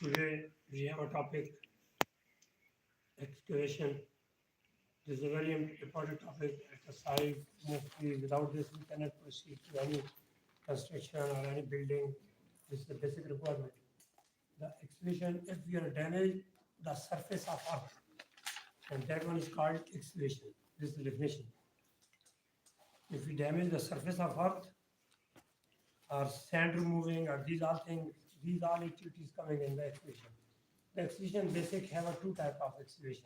Today we have a topic excavation. This is a very important topic at the site. Mostly without this we cannot proceed to any construction or any building. This is the basic requirement. The excavation, if we are damaged the surface of earth, and that one is called excavation. This is the definition. If we damage the surface of earth or sand removing or these all things, these all activities coming in the excavation. The excavation basic have a two type of excavation.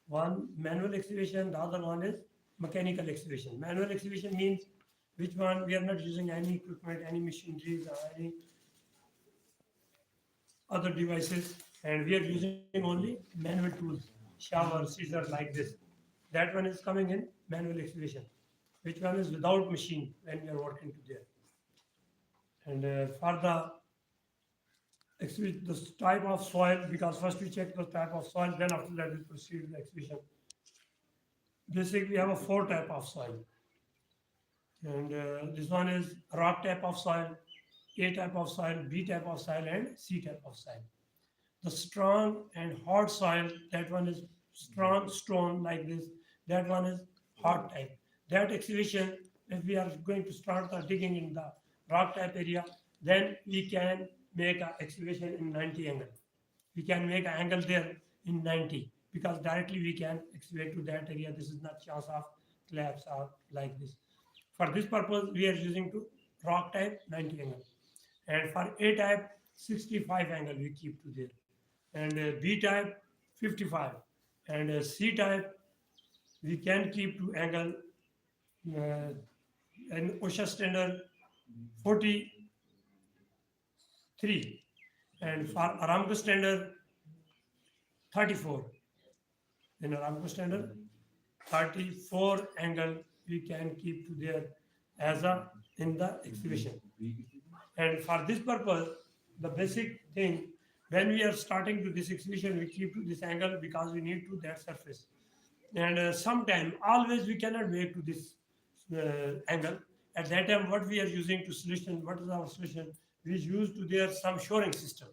One manual excavation, the other one is mechanical excavation. Manual excavation means which one we are not using any equipment, any machineries or any other devices, and we are using only manual tools, shower, scissor like this. That one is coming in manual excavation. Which one is without machine when we are working to there. And for the type of soil, because first we check the type of soil, then after that we proceed with the excavation. Basically, we have a four type of soil, and this one is rock type of soil, A type of soil, B type of soil, and C type of soil. The strong and hard soil, that one is strong stone like this. That one is hard type. That excavation, if we are going to start the digging in the rock type area, then we can make an excavation in 90 angle. We can make an angle there in 90 because directly we can excavate to that area. This is not chance of collapse or like this. For this purpose, we are using to rock type 90 angle. And for A type, 65 angle we keep to there. And B type, 55. And C type, we can keep to angle and OSHA standard 43. And for Aramco standard, 34. In Aramco standard, 34 angle we can keep to there as a in the excavation. And for this purpose, the basic thing, when we are starting to this excavation, we keep to this angle because we need to that surface. And sometime, always we cannot make to this angle. At that time, what we are using to solution, what is our solution? We use to there some shoring system,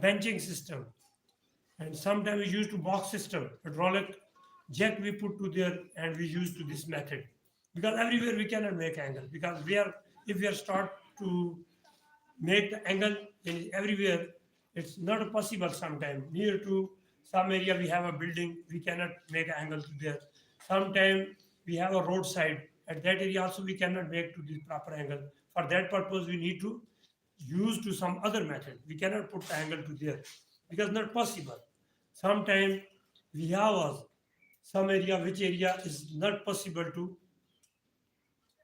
benching system, and sometimes we use to box system, hydraulic jack we put to there, and we use to this method. Because everywhere we cannot make angle, because we are, if we are start to make the angle in everywhere, it's not possible sometimes. Near to some area we have a building, we cannot make an angle to there. Sometimes we have a roadside, at that area also we cannot make to the proper angle. For that purpose, we need to use to some other method. We cannot put the angle to there because not possible. Sometimes we have some area which area is not possible to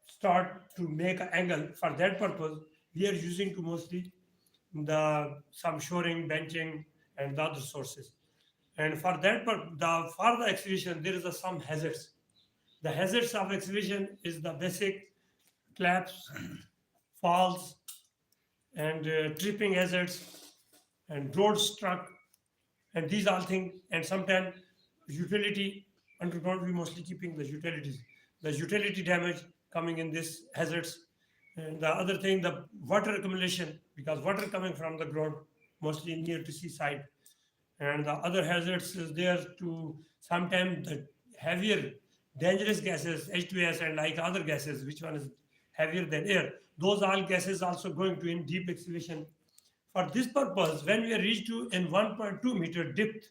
start to make an angle. For that purpose, we are using to mostly the some shoring, benching, and the other sources. And for that, for the excavation, there is some hazards. The hazards of excavation is the basic collapse, falls, and tripping hazards, and road struck, and these all things. And sometimes utility underground, we mostly keeping the utilities. The utility damage coming in this hazards. And the other thing, the water accumulation, because water coming from the ground, mostly near to seaside. And the other hazards is there to sometimes the heavier dangerous gases, H2S and like other gases, which one is heavier than air. Those all gases also going to in deep excavation. For this purpose, when we reach to in 1.2 meter depth,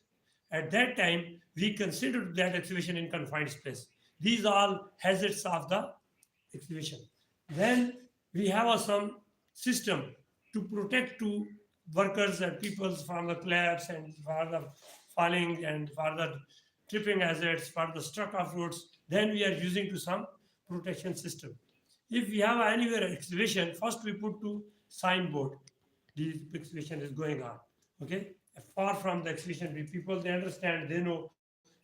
at that time we consider that excavation in confined space. These are hazards of the excavation. Then we have some system to protect to workers and people from the collapse and for the falling and for the tripping hazards, for the struck off roads. Then we are using to some protection system. If we have anywhere excavation, first we put to signboard. This excavation is going on. Okay, far from the excavation, people they understand, they know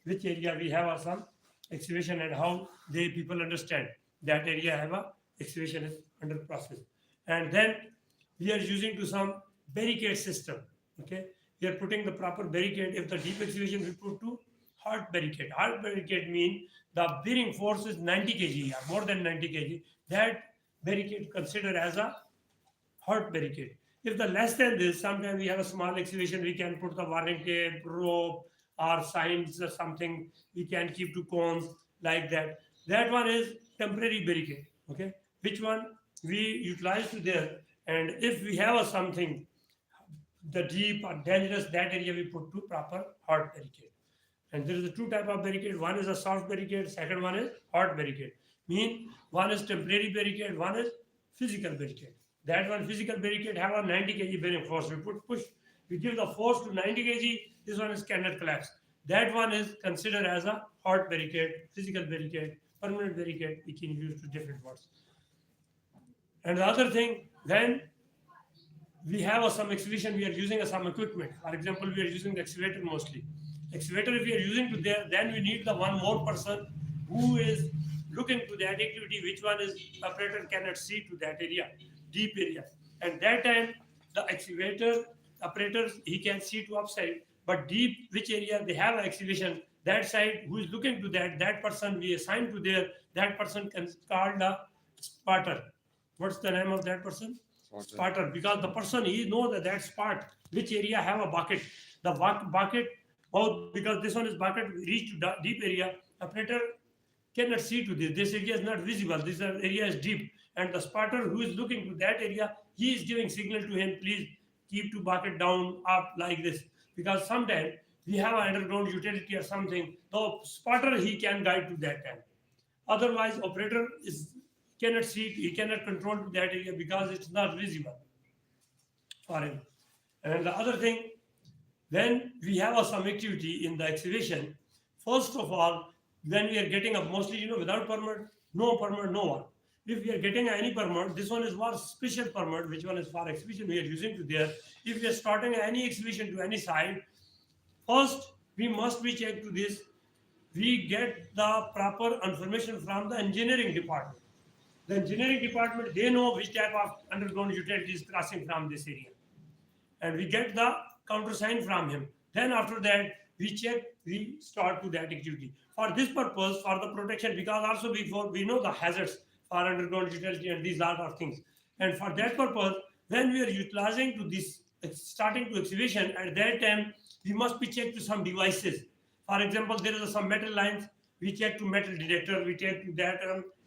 which area we have some excavation and how they people understand that area have a excavation is under process. And then we are using to some barricade system. Okay, we are putting the proper barricade. If the deep excavation we put to hard barricade. Hard barricade mean the bearing force is 90 kg or more than 90 kg. That barricade considered as a hard barricade. If the less than this, sometimes we have a small excavation, we can put the warning tape, rope, or signs or something. We can keep to cones like that. That one is temporary barricade. Okay, which one we utilize to there. And if we have a something, the deep or dangerous, that area we put to proper hard barricade. And there is a two type of barricade. One is a soft barricade. Second one is hard barricade. Mean one is temporary barricade. One is physical barricade. That one physical barricade have a 90 kg bearing force. We put push. We give the force to 90 kg. This one is cannot collapse. That one is considered as a hard barricade, physical barricade, permanent barricade. We can use to different words. And the other thing, when we have some excavation, we are using some equipment. For example, we are using the excavator mostly. Excavator, if we are using to there, then we need the one more person who is looking to that activity, which one is operator cannot see to that area, deep area. And that time, the excavator operator, he can see to upside, but deep, which area they have excavation, that side, who is looking to that person we assign to there, that person can call the spotter. What's the name of that person? Spotter, because the person he know that spot which area have a bucket, the bucket, oh, because this one is bucket reach to deep area, operator cannot see to this area is not visible, this area is deep, and the spotter who is looking to that area, he is giving signal to him, please keep to bucket down up like this, because sometimes we have an underground utility or something, the spotter he can guide to that time. Otherwise operator is cannot see, he cannot control to that area because it's not visible for him. And the other thing, when we have some activity in the excavation, first of all, when we are getting up, mostly without permit, no permit, no one. If we are getting any permit, this one is for special permit, which one is for excavation we are using to there. If we are starting any excavation to any side, first we must be checked to this. We get the proper information from the engineering department. The engineering department, they know which type of underground utility is crossing from this area. And we get the countersign from him. Then after that, we check, we start to that activity. For this purpose, for the protection, because also before we know the hazards for underground utility and these lot of things. And for that purpose, when we are utilizing to this, starting to excavation, at that time, we must be checked to some devices. For example, there is some metal lines, we check to metal detector, we check to that,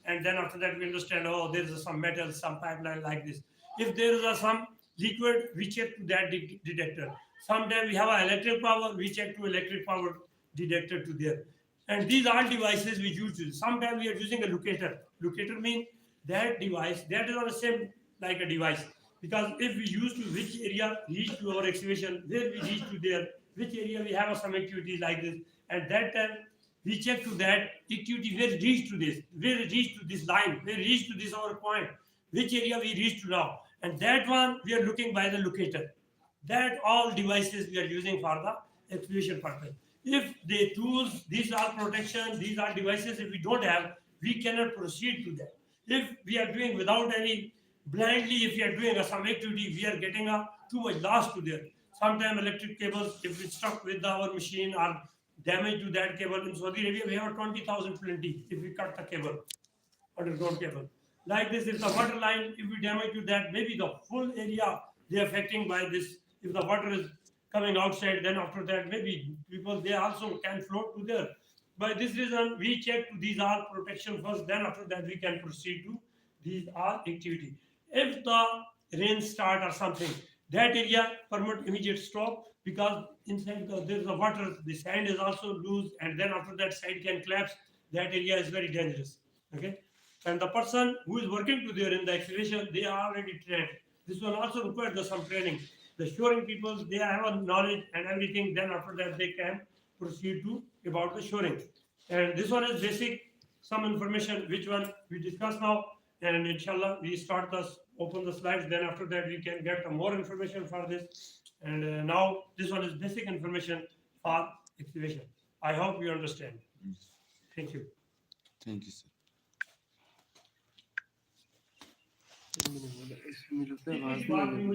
and then after that we understand, oh, there is some metal, some pipeline like this. If there is some liquid, we check to that detector. Sometimes we have an electric power, we check to electric power detector to there. And these are devices we use. Sometimes we are using a locator. Locator means that device, that is on the same like a device. Because if we use to which area reach to our excavation, where we reach to there, which area we have some activity like this. At that time, we check to that activity where it reach to this, where it reach to this line, where it reach to this our point, which area we reach to now. And that one we are looking by the locator. That all devices we are using for the excavation purpose. If the tools, these are protection, these are devices, if we don't have, we cannot proceed to that. If we are doing without any, blindly, if we are doing some activity, we are getting too much loss to there. Sometimes electric cables, if we stuck with our machine or damage to that cable, in Saudi Arabia, we have 20,000 plenty if we cut the cable, underground cable. Like this, if the water line, if we damage to that, maybe the full area they are affecting by this. If the water is coming outside, then after that, maybe people they also can float to there. By this reason, we check to these are protection first, then after that we can proceed to these are activity. If the rain start or something, that area permit immediate stop because inside there is a water, the sand is also loose, and then after that side can collapse. That area is very dangerous. Okay, and the person who is working to there in the excavation, they are already trained. This one also requires some training. The shoring people, they have a knowledge and everything. Then after that, they can proceed to about the shoring. And this one is basic, some information which one we discuss now. And inshallah, we start this, open the slides. Then after that, we can get more information for this. And now this one is basic information for excavation. I hope you understand. Thank you. Thank you, sir. इस बात में मुझे